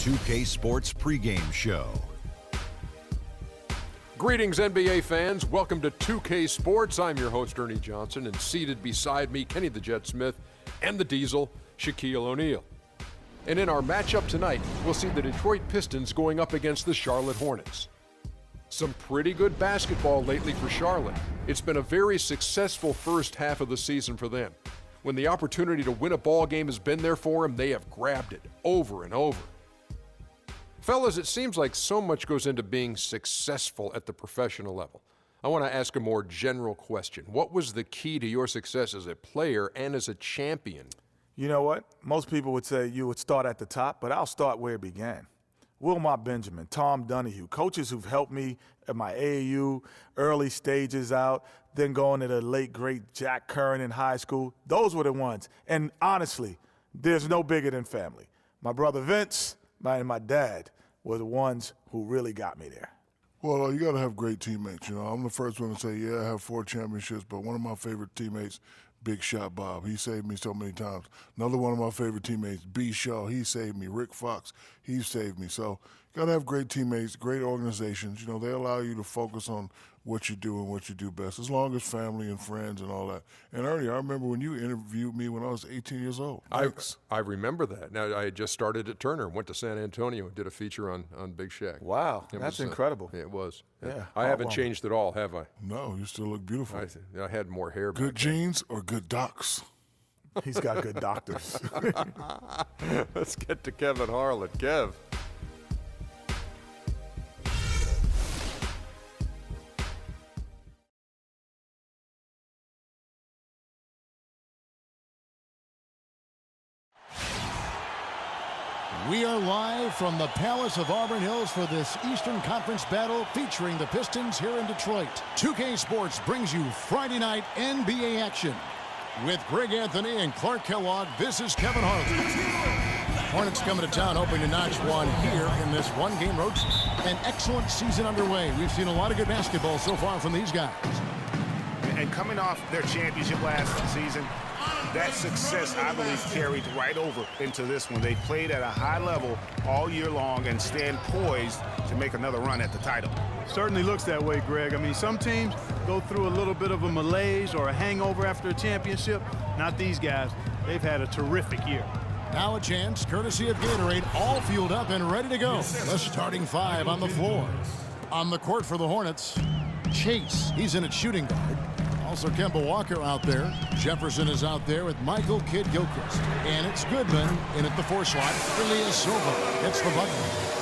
2K Sports pregame show. Greetings, NBA fans. Welcome to 2K Sports. I'm your host, Ernie Johnson, and seated beside me, Kenny the Jet Smith and the Diesel, Shaquille O'Neal. And in our matchup tonight, we'll see the Detroit Pistons going up against the Charlotte Hornets. Some pretty good basketball lately for Charlotte. It's been a very successful first half of the season for them. When the opportunity to win a ball game has been there for them, they have grabbed it over and over. Fellas, it seems like so much goes into being successful at the professional level. I want to ask a more general question. What was the key to your success as a player and as a champion? You know what? Most people would say you would start at the top, but I'll start where it began. Wilmot Benjamin, Tom Donahue, coaches who've helped me at my AAU, early stages out, then going to the late, great Jack Curran in high school. Those were the ones. And honestly, there's no bigger than family. My brother Vince and my dad were the ones who really got me there. Well, you got to have great teammates. You know, I'm the first one to say, yeah, I have 4 championships, but one of my favorite teammates, Big Shot Bob, he saved me so many times. Another one of my favorite teammates, B. Shaw, he saved me. Rick Fox, he saved me. So you got to have great teammates, great organizations. You know, they allow you to focus on what you do and what you do best, as long as family and friends and all that. And Ernie, I remember when you interviewed me when I was 18 years old. I remember that. Now, I had just started at Turner, went to San Antonio and did a feature on Big Shaq. Wow, that's incredible. It was. Yeah. I haven't changed at all, have I? No, you still look beautiful. I had more hair. Good genes or good docs? He's got good doctors. Let's get to Kevin Harlan. Kev. We are live from the Palace of Auburn Hills for this Eastern Conference battle featuring the Pistons here in Detroit. 2K Sports brings you Friday night NBA action. With Greg Anthony and Clark Kellogg, this is Kevin Harlan. Hornets coming to town hoping to notch one here in this one-game road. An excellent season underway. We've seen a lot of good basketball so far from these guys. And coming off their championship last season, that success, I believe, carried right over into this one. They played at a high level all year long and stand poised to make another run at the title. Certainly looks that way, Greg. I mean, some teams go through a little bit of a malaise or a hangover after a championship. Not these guys. They've had a terrific year. Now a chance, courtesy of Gatorade, all fueled up and ready to go. The starting 5 on the floor. On the court for the Hornets, Chase, he's in at shooting guard. Also Kemba Walker out there. Jefferson is out there with Michael Kidd-Gilchrist. And it's Goodman in at the 4 slot. Ilyasova hits the button.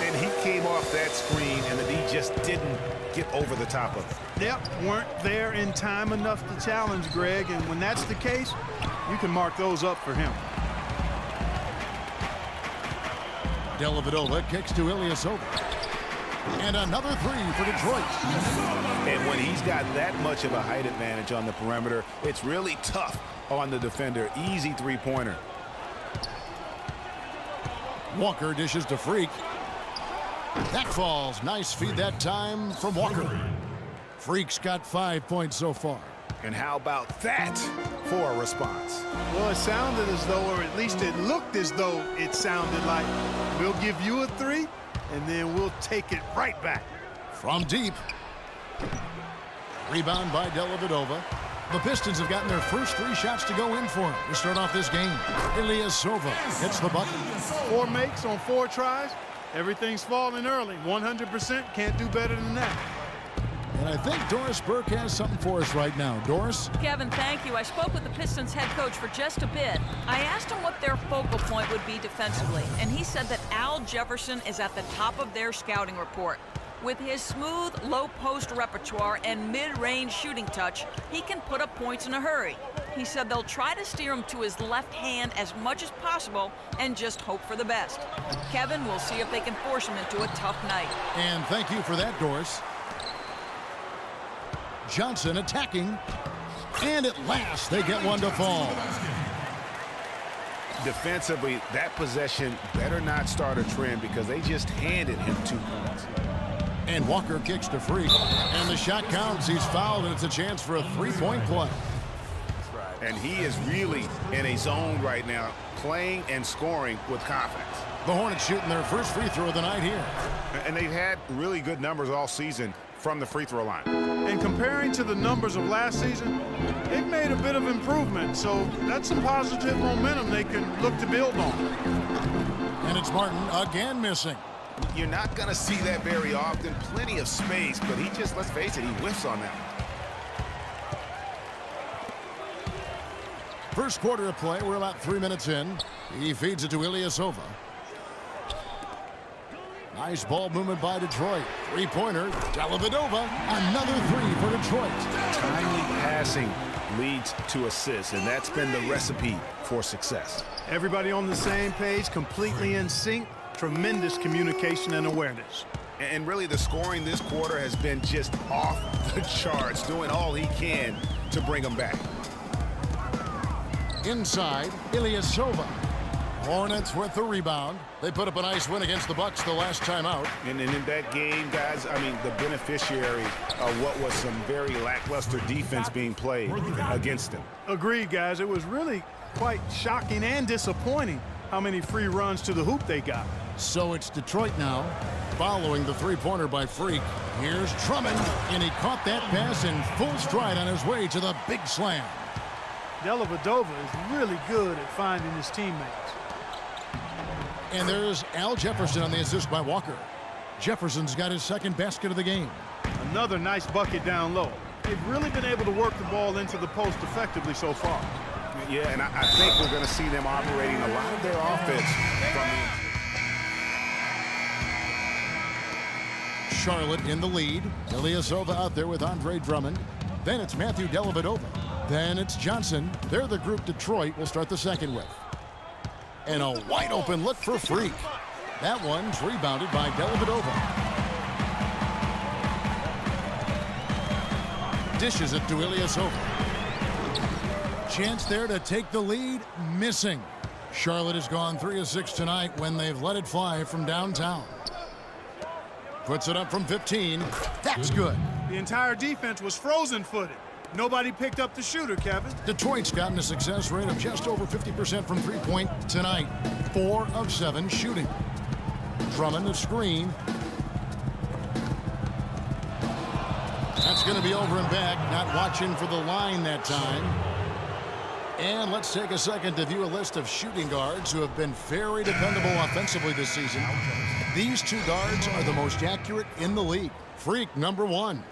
And he came off that screen, and the D just didn't get over the top of it. Yep, weren't there in time enough to challenge Greg, and when that's the case, you can mark those up for him. Dellavedova kicks to Ilyasova. And another 3 for Detroit. And when he's got that much of a height advantage on the perimeter, it's really tough on the defender. Easy 3-pointer. Walker dishes to Freak. That falls. Nice feed that time from Walker. Freak's got 5 points so far. And how about that for a response? Well, it sounded as though, or at least it looked as though it sounded like, we'll give you a 3, and then we'll take it right back. From deep. Rebound by Dellavedova. The Pistons have gotten their first 3 shots to go in for him to start off this game. Ilyasova hits the button. 4 makes on 4 tries. Everything's falling early. 100%, can't do better than that. And I think Doris Burke has something for us right now. Doris? Kevin, thank you. I spoke with the Pistons head coach for just a bit. I asked him what their focal point would be defensively, and he said that Al Jefferson is at the top of their scouting report. With his smooth, low-post repertoire and mid-range shooting touch, he can put up points in a hurry. He said they'll try to steer him to his left hand as much as possible and just hope for the best. Kevin, we'll see if they can force him into a tough night. And thank you for that, Doris. Johnson attacking. And at last, they get one to fall. Defensively, that possession better not start a trend because they just handed him 2 points. And Walker kicks to Freak. And the shot counts. He's fouled, and it's a chance for a 3-point play. And he is really in a zone right now, playing and scoring with confidence. The Hornets shooting their first free throw of the night here. And they've had really good numbers all season from the free throw line. And comparing to the numbers of last season, they've made a bit of improvement. So that's some positive momentum they can look to build on. And it's Martin again missing. You're not going to see that very often. Plenty of space, but he just, let's face it, he whiffs on that. First quarter of play, we're about 3 minutes in. He feeds it to Ilyasova. Nice ball movement by Detroit. Three-pointer, Dellavedova. Another three for Detroit. Timely passing leads to assists, and that's been the recipe for success. Everybody on the same page, completely in sync. Tremendous communication and awareness. And really, the scoring this quarter has been just off the charts, doing all he can to bring them back. Inside, Ilyasova. Hornets with the rebound. They put up a nice win against the Bucks the last time out. And in that game, guys, I mean, the beneficiary of what was some very lackluster defense being played against them. Agreed, guys. It was really quite shocking and disappointing how many free runs to the hoop they got. So it's Detroit now, following the three-pointer by Freak. Here's Drummond, and he caught that pass in full stride on his way to the big slam. Dellavedova is really good at finding his teammates. And there's Al Jefferson on the assist by Walker. Jefferson's got his second basket of the game. Another nice bucket down low. They've really been able to work the ball into the post effectively so far. Yeah, and I think we're going to see them operating a lot of their offense from the... Charlotte in the lead. Ilyasova out there with Andre Drummond. Then it's Matthew Dellavedova. Then it's Johnson. They're the group Detroit will start the second with. And a wide open look for Freak. That one's rebounded by Dellavedova. Dishes it to Ilyasova. Chance there to take the lead, missing. Charlotte has gone 3 of 6 tonight when they've let it fly from downtown. Puts it up from 15. That's good. The entire defense was frozen-footed. Nobody picked up the shooter, Kevin. Detroit's gotten a success rate of just over 50% from three-point tonight. 4 of 7 shooting. Drummond the screen. That's going to be over and back. Not watching for the line that time. And let's take a second to view a list of shooting guards who have been very dependable offensively this season. These two guards are the most accurate in the league. Freak, number 1.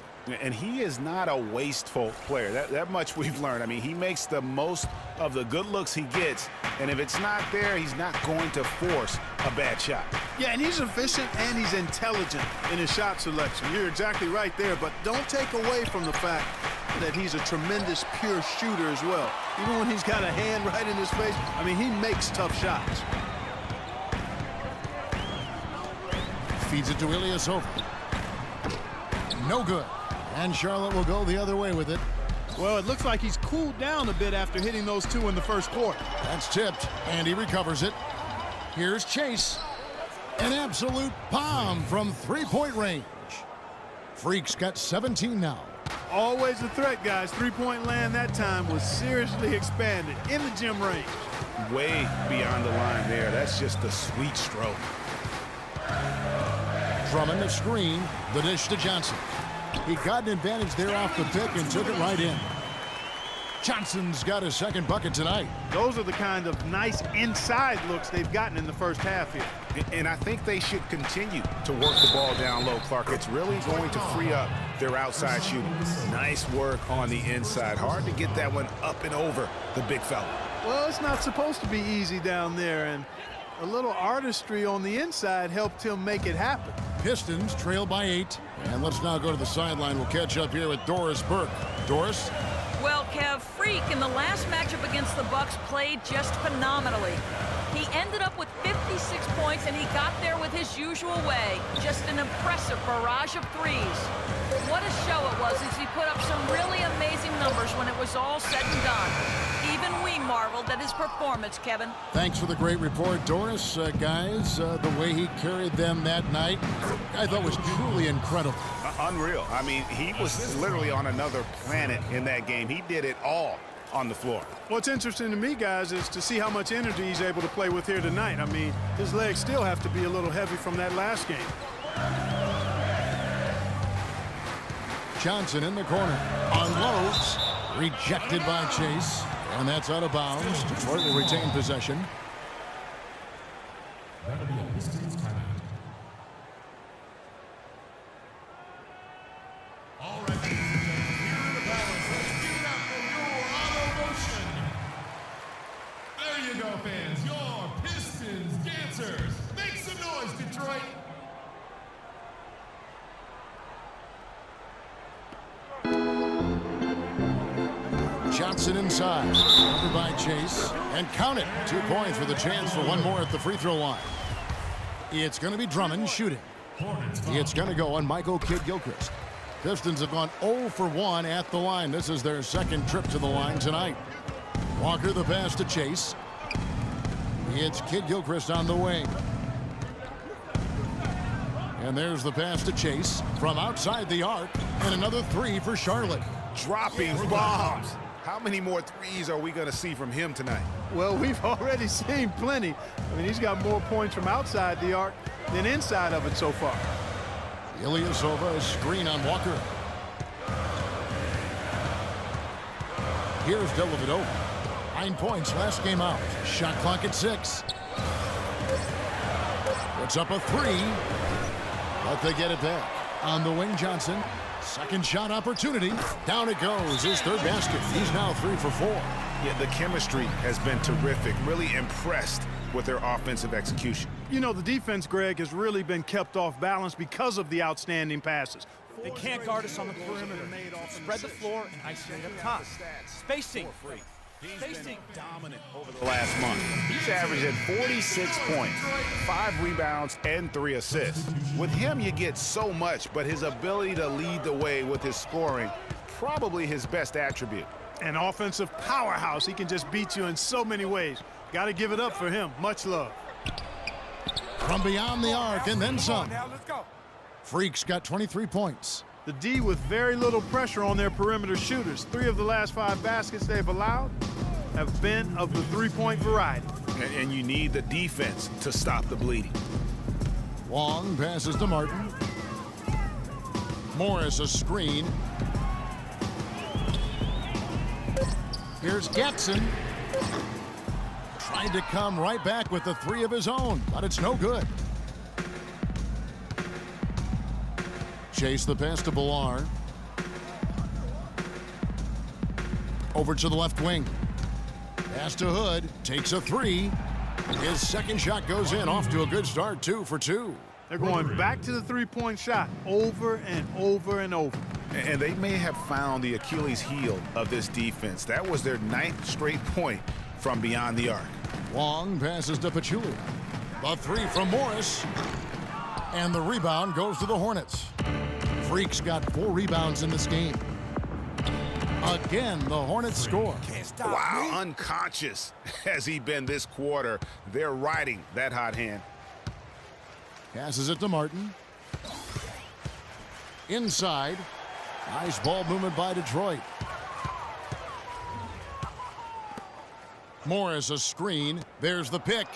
And he is not a wasteful player. That much we've learned. I mean, he makes the most of the good looks he gets, and if it's not there, he's not going to force a bad shot. Yeah, and he's efficient and he's intelligent in his shot selection. You're exactly right there, but don't take away from the fact that he's a tremendous pure shooter as well. Even when he's got a hand right in his face, I mean, he makes tough shots. Feeds it to Ilyasova. No good. And Charlotte will go the other way with it. Well, it looks like he's cooled down a bit after hitting those 2 in the first quarter. That's tipped, and he recovers it. Here's Chase. An absolute bomb from three-point range. Freak's got 17 now. Always a threat, guys. Three-point land that time was seriously expanded in the gym range. Way beyond the line there. That's just a sweet stroke. Drummond the screen. The dish to Johnson. He got an advantage there off the pick and took it right in. Johnson's got his second bucket tonight. Those are the kind of nice inside looks they've gotten in the first half here. And I think they should continue to work the ball down low, Clark. It's really going to free up their outside shooting. Nice work on the inside. Hard to get that one up and over the big fella. Well, it's not supposed to be easy down there, and a little artistry on the inside helped him make it happen. Pistons trail by 8. And let's now go to the sideline. We'll catch up here with Doris Burke. Doris? Well, Kev, Freak in the last matchup against the Bucks played just phenomenally. He ended up with 56 points, and he got there with his usual way. Just an impressive barrage of threes. What a show it was as he put up some really amazing numbers when it was all said and done. Even we marveled at his performance, Kevin. Thanks for the great report, Doris. Guys, the way he carried them that night, I thought was truly incredible. Unreal. I mean, he was literally on another planet in that game. He did it all on the floor. What's interesting to me, guys, is to see how much energy he's able to play with here tonight. I mean, his legs still have to be a little heavy from that last game. Johnson in the corner. Unloads. Rejected by Chase. And that's out of bounds. Detroit will retain possession. That'll be a Pistons timeout. All right, ladies and gentlemen, here in the balance. Let's give it up for your auto motion. There you go, fans. Your Pistons dancers. Make some noise, Detroit. Johnson inside. Covered by Chase. And count it. 2 points with a chance for one more at the free throw line. It's going to be Drummond shooting. It's going to go on Michael Kidd-Gilchrist. Pistons have gone 0 for 1 at the line. This is their second trip to the line tonight. Walker the pass to Chase. It's Kidd-Gilchrist on the wing. And there's the pass to Chase from outside the arc. And another 3 for Charlotte. Dropping bombs. How many more threes are we going to see from him tonight? Well, we've already seen plenty. I mean, he's got more points from outside the arc than inside of it so far. Ilyasova, a screen on Walker. Here's Dellavedova. 9 points last game out. Shot clock at 6. Puts up a 3. But they get it back. On the wing, Johnson. Second shot opportunity. Down it goes. His third basket. He's now 3 for 4. Yeah, the chemistry has been terrific. Really impressed with their offensive execution. You know, the defense, Greg, has really been kept off balance because of the outstanding passes. They can't guard us on the perimeter. Spread the floor and isolate up top. Spacing. Spacing. Dominant over the last month. He's averaging 46 points, 5 rebounds, and 3 assists. With him, you get so much, but his ability to lead the way with his scoring, probably his best attribute. An offensive powerhouse. He can just beat you in so many ways. Got to give it up for him. Much love. From beyond the arc and then some. Freak's got 23 points. The D with very little pressure on their perimeter shooters. 3 of the last 5 baskets they've allowed have been of the three-point variety. And you need the defense to stop the bleeding. Long passes to Martin. Morris a screen. Here's Gatson. Tried to come right back with the 3 of his own, but it's no good. Chase the pass to Billar. Over to the left wing. Pass to Hood. Takes a 3. His second shot goes in. Off to a good start. 2 for 2. They're going back to the three-point shot over and over and over. And they may have found the Achilles heel of this defense. That was their 9th straight point from beyond the arc. Long passes to Pachulia. The 3 from Morris. And the rebound goes to the Hornets. Freak's got 4 rebounds in this game. Again, the Hornets score. Wow, unconscious has he been this quarter. They're riding that hot hand. Passes it to Martin. Inside. Nice ball movement by Detroit. Morris a screen. There's the pick.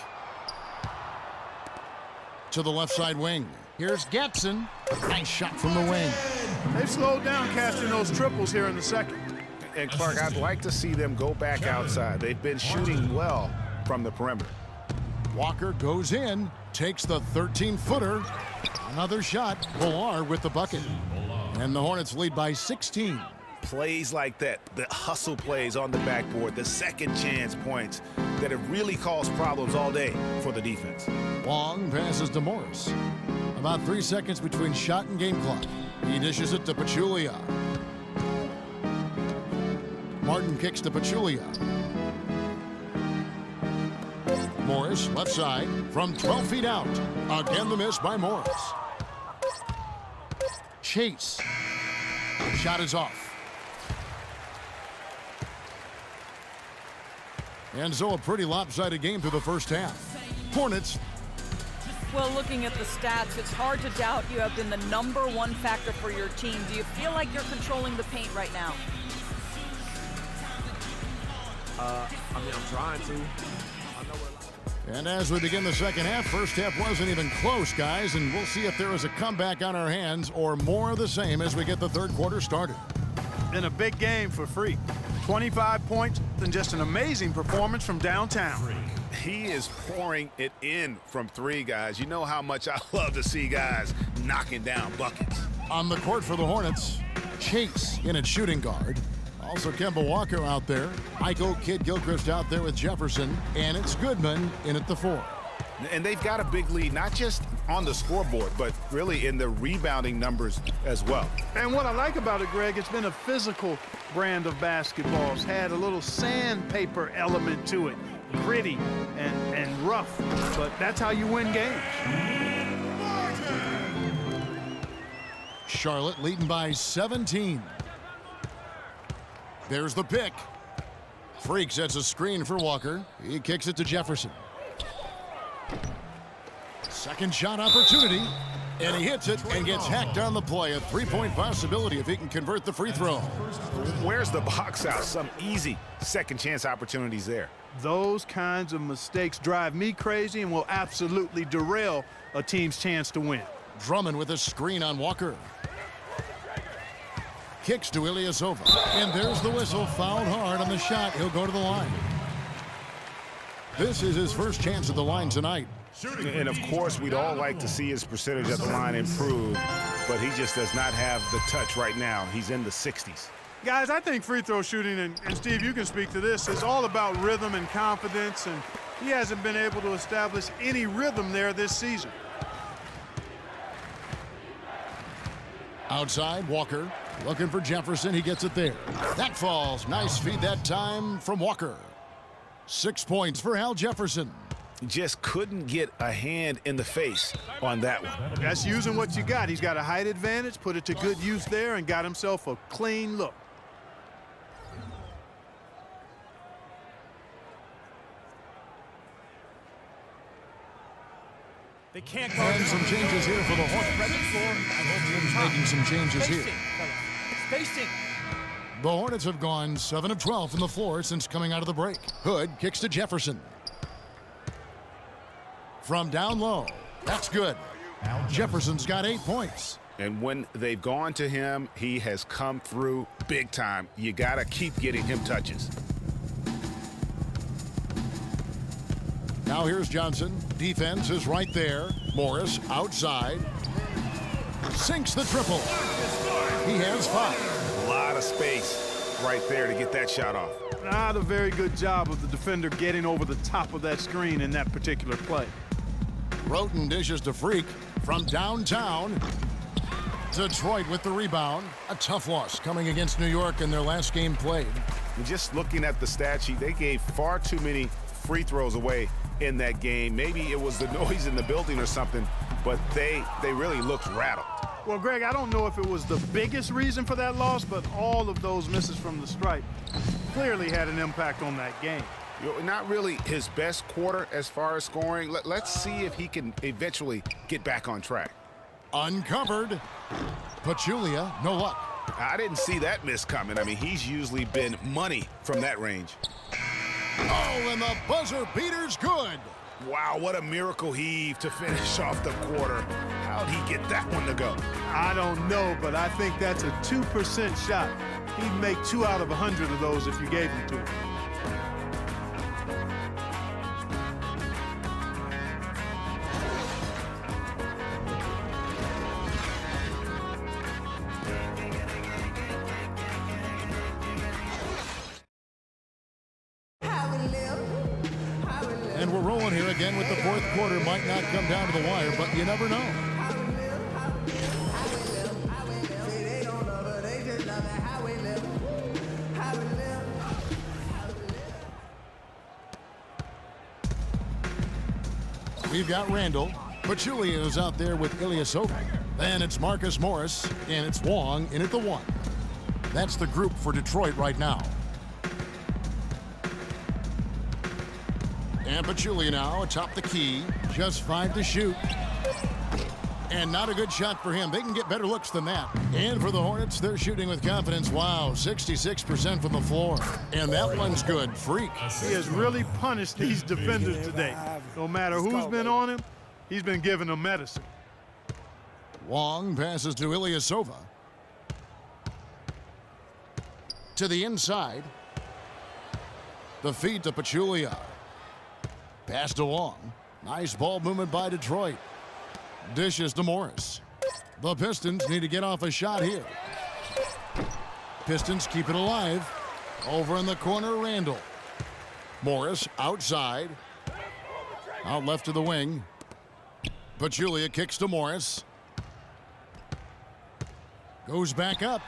To the left side wing. Here's Gatson. Nice shot from the wing. They've slowed down casting those triples here in the second. And Clark, I'd like to see them go back outside. They've been shooting well from the perimeter. Walker goes in, takes the 13-footer. Another shot. Billar with the bucket. And the Hornets lead by 16. Plays like that, the hustle plays on the backboard, the second chance points that have really caused problems all day for the defense. Long passes to Morris. About 3 seconds between shot and game clock. He dishes it to Pachulia. Martin kicks to Pachulia. Morris, left side, from 12 feet out. Again, the miss by Morris. Chase. Shot is off. And so a pretty lopsided game through the first half. Hornets. Well, looking at the stats, it's hard to doubt you have been the #1 factor for your team. Do you feel like you're controlling the paint right now? I'm trying to. I know where. And as we begin the second half, first half wasn't even close, guys, and we'll see if there is a comeback on our hands or more of the same as we get the third quarter started. In a big game for Freak. 25 points and just an amazing performance from downtown. He is pouring it in from three, guys. You know how much I love to see guys knocking down buckets. On the court for the Hornets, Chase in at shooting guard. Also Kemba Walker out there. Michael Kidd-Gilchrist out there with Jefferson. And it's Goodman in at the 4. And they've got a big lead, not just on the scoreboard, but really in the rebounding numbers as well. And what I like about it, Greg, it's been a physical brand of basketball. It's had a little sandpaper element to it. Gritty and rough, but that's how you win games. Charlotte leading by 17. There's the pick. Freak sets a screen for Walker. He kicks it to Jefferson. Second shot opportunity, and he hits it and gets hacked on the play. A three-point possibility if he can convert the free throw. Where's the box out? Some easy second chance opportunities there. Those kinds of mistakes drive me crazy and will absolutely derail a team's chance to win. Drummond with a screen on Walker. Kicks to Ilyasova. And there's the whistle. Fouled hard on the shot. He'll go to the line. This is his first chance at the line tonight. And, of course, we'd all like to see his percentage at the line improve, but he just does not have the touch right now. He's in the 60s. Guys, I think free throw shooting, and Steve, you can speak to this, is all about rhythm and confidence, and he hasn't been able to establish any rhythm there this season. Outside, Walker looking for Jefferson. He gets it there. That falls. Nice feed that time from Walker. 6 points for Al Jefferson. Just couldn't get a hand in the face on that one. That's using what you got. He's got a height advantage, put it to good use there, and got himself a clean look. They can't go. And some changes here for the Hornets. Making some changes here. Spacing. The Hornets have gone 7 of 12 from the floor since coming out of the break. Hood kicks to Jefferson. From down low. That's good. Jefferson's got 8 points. And when they've gone to him, he has come through big time. You got to keep getting him touches. Now here's Johnson. Defense is right there. Morris outside. Sinks the triple. He has 5. A lot of space right there to get that shot off. Not a very good job of the defender getting over the top of that screen in that particular play. Roten dishes to Freak from downtown. Detroit with the rebound. A tough loss coming against New York in their last game played. And just looking at the stat sheet, they gave far too many free throws away in that game. Maybe it was the noise in the building or something, but they really looked rattled. Well, Greg, I don't know if it was the biggest reason for that loss, but all of those misses from the stripe clearly had an impact on that game. Not really his best quarter as far as scoring. Let's see if he can eventually get back on track. Uncovered. Pachulia, no luck. I didn't see that miss coming. I mean, he's usually been money from that range. Oh, and the buzzer beater's good. Wow, what a miracle heave to finish off the quarter. How'd he get that one to go? I don't know, but I think that's a 2% shot. He'd make 2 out of 100 of those if you gave them to him. And we're rolling here again with the fourth quarter. Might not come down to the wire, but you never know. We've got Randall. Pachulia is out there with Ilyasova. Then it's Marcus Morris, and it's Wong in at the 1. That's the group for Detroit right now. And Pachulia now atop the key. Just 5 to shoot. And not a good shot for him. They can get better looks than that. And for the Hornets, they're shooting with confidence. Wow, 66% from the floor. And that one's good. Freak. He has really punished these defenders today. No matter who's been on him, he's been giving them medicine. Wong passes to Ilyasova. To the inside. The feed to Pachulia. Pass to Wong. Nice ball movement by Detroit. Dishes to Morris. The Pistons need to get off a shot here. Pistons keep it alive. Over in the corner, Randall. Morris outside. Out left to the wing. Pachulia kicks to Morris. Goes back up.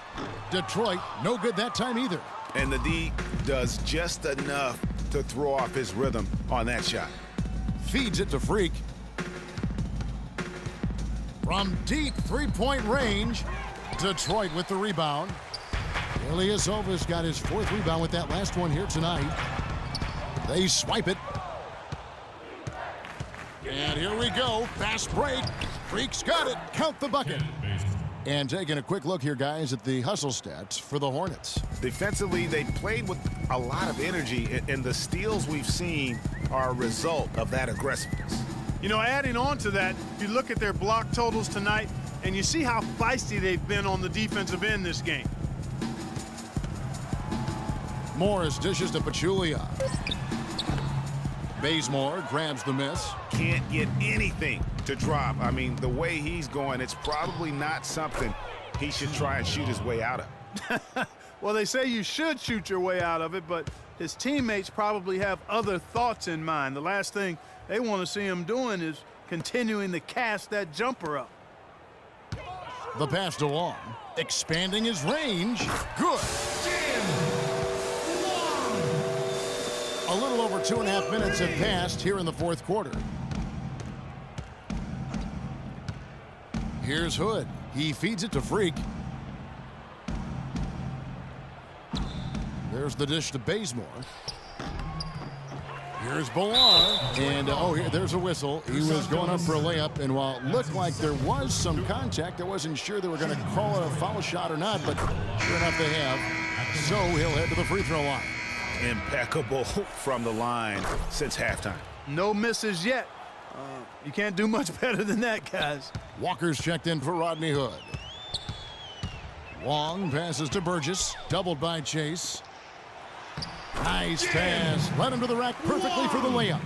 Detroit, no good that time either. And the D does just enough to throw off his rhythm on that shot. Feeds it to Freak. From deep three-point range, Detroit with the rebound. Ilyasova's got his 4th rebound with that last one here tonight. They swipe it. And here we go. Fast break. Freak's got it. Count the bucket. And taking a quick look here, guys, at the hustle stats for the Hornets. Defensively, they played with a lot of energy, and the steals we've seen are a result of that aggressiveness. You know, adding on to that, if you look at their block totals tonight, and you see how feisty they've been on the defensive end this game. Morris dishes to Pachulia. Bazemore grabs the miss. Can't get anything to drop. I mean, the way he's going, it's probably not something he should try and shoot his way out of. Well, they say you should shoot your way out of it, but his teammates probably have other thoughts in mind. The last thing they want to see him doing is continuing to cast that jumper up. The pass to Wong, expanding his range. Good. A little over 2.5 minutes have passed here in the 4th quarter. Here's Hood. He feeds it to Freak. There's the dish to Bazemore. Here's Ballard. And, there's a whistle. He was going up for a layup, and while it looked like there was some contact, I wasn't sure they were going to call it a foul shot or not, but sure enough they have. So he'll head to the free throw line. Impeccable from the line since halftime. No misses yet. You can't do much better than that, guys. Walker's checked in for Rodney Hood. Wong passes to Burgess, doubled by Chase. Nice pass. Led him to the rack perfectly for the layup.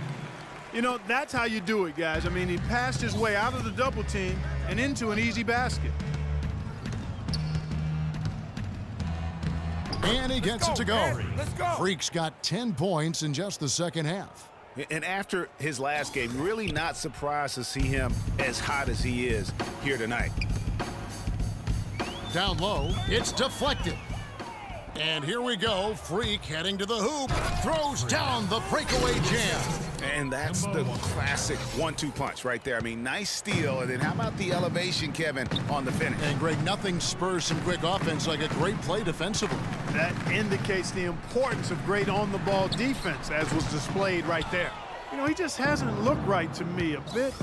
You know, that's how you do it, guys. I mean, he passed his way out of the double team and into an easy basket. And he gets it to go. Freak's got 10 points in just the second half. And after his last game, really not surprised to see him as hot as he is here tonight. Down low, it's deflected. And here we go. Freak heading to the hoop. Throws down the breakaway jam. And that's the classic 1-2 punch right there. I mean, nice steal. And then how about the elevation, Kevin, on the finish? And, Greg, nothing spurs some quick offense like a great play defensively. That indicates the importance of great on-the-ball defense, as was displayed right there. You know, he just hasn't looked right to me. A bit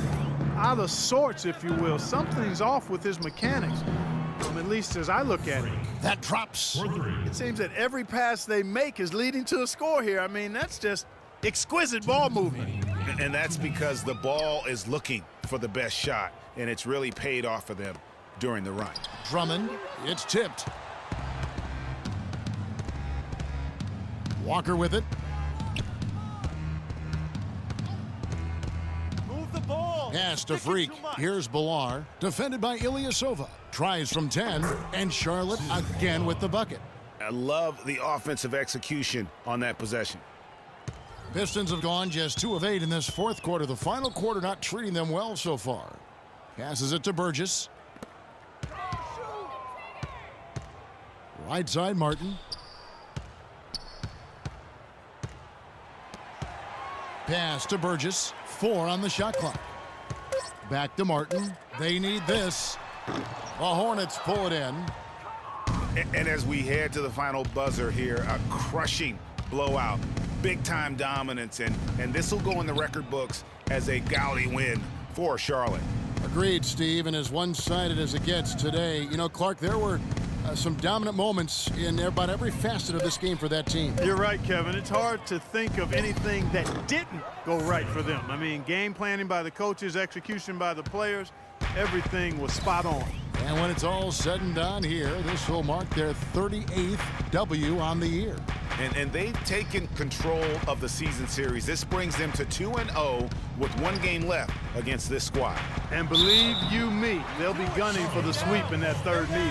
out of sorts, if you will. Something's off with his mechanics, at least as I look at it. That drops. It seems that every pass they make is leading to a score here. I mean, that's just exquisite ball movement. And that's because the ball is looking for the best shot, and it's really paid off for them during the run. Drummond, it's tipped. Walker with it. Move the ball. Pass to Freak. Here's Ballard, defended by Ilyasova. Tries from 10, and Charlotte again with the bucket. I love the offensive execution on that possession. Pistons have gone just 2 of 8 in this 4th quarter. The final quarter not treating them well so far. Passes it to Burgess. Right side, Martin. Pass to Burgess. 4 on the shot clock. Back to Martin. They need this. The Hornets pull it in. And as we head to the final buzzer here, a crushing blowout, big-time dominance, and this will go in the record books as a gaudy win for Charlotte. A Agreed, Steve, and as one-sided as it gets today, you know, Clark, there were some dominant moments in about every facet of this game for that team. You're right, Kevin. It's hard to think of anything that didn't go right for them. I mean, game planning by the coaches, execution by the players, everything was spot on. And when it's all said and done here, this will mark their 38th W on the year. And they've taken control of the season series. This brings them to 2-0 with one game left against this squad. And believe you me, they'll be gunning for the sweep in that third meeting.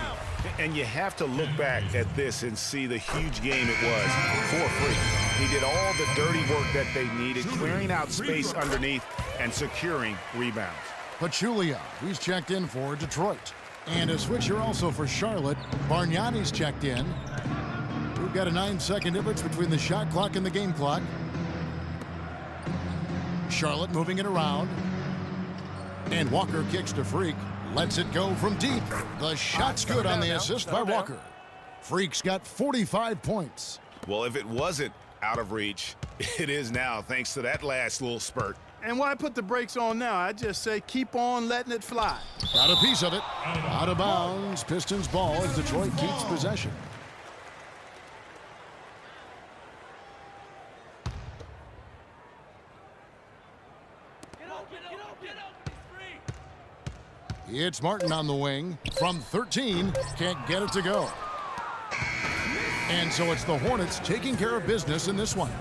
And you have to look back at this and see the huge game it was for Freak. He did all the dirty work that they needed, clearing out space underneath and securing rebounds. Pachulia, he's checked in for Detroit. And a switcher also for Charlotte. Bargnani's checked in. We've got a 9-second difference between the shot clock and the game clock. Charlotte moving it around. And Walker kicks to Freak. Lets it go from deep. The shot's good on the assist by Walker. Freak's got 45 points. Well, if it wasn't out of reach, it is now thanks to that last little spurt. And why put the brakes on now? I just say keep on letting it fly. Got a piece of it. Out of bounds. Pistons ball as Detroit keeps possession. It's Martin on the wing. From 13, can't get it to go. And so it's the Hornets taking care of business in this one.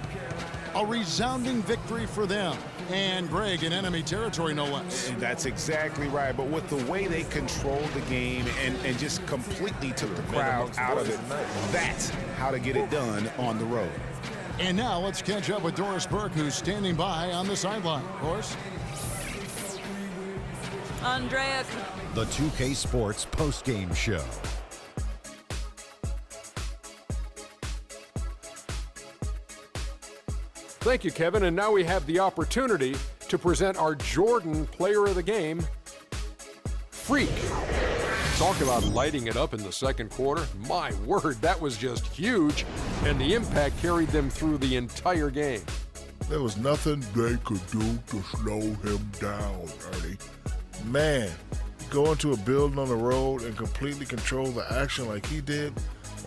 A resounding victory for them. And Greg in enemy territory, no less. And that's exactly right. But with the way they controlled the game and just completely took the crowd out of it, that's how to get it done on the road. And now let's catch up with Doris Burke, who's standing by on the sideline. Doris? Andrea. The 2K Sports postgame show. Thank you, Kevin. And now we have the opportunity to present our Jordan Player of the Game, Freak. Talk about lighting it up in the second quarter. My word, that was just huge. And the impact carried them through the entire game. There was nothing they could do to slow him down, Ernie. Man, going to a building on the road and completely control the action like he did,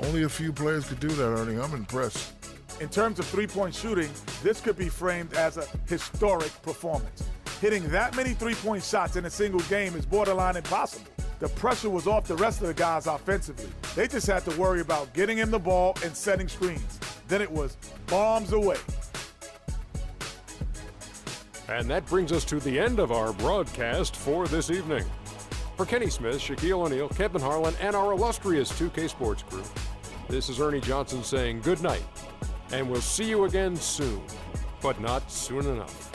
only a few players could do that, Ernie. I'm impressed. In terms of three-point shooting, this could be framed as a historic performance. Hitting that many three-point shots in a single game is borderline impossible. The pressure was off the rest of the guys offensively. They just had to worry about getting him the ball and setting screens. Then it was bombs away. And that brings us to the end of our broadcast for this evening. For Kenny Smith, Shaquille O'Neal, Kevin Harlan, and our illustrious 2K Sports crew, this is Ernie Johnson saying good night. And we'll see you again soon, but not soon enough.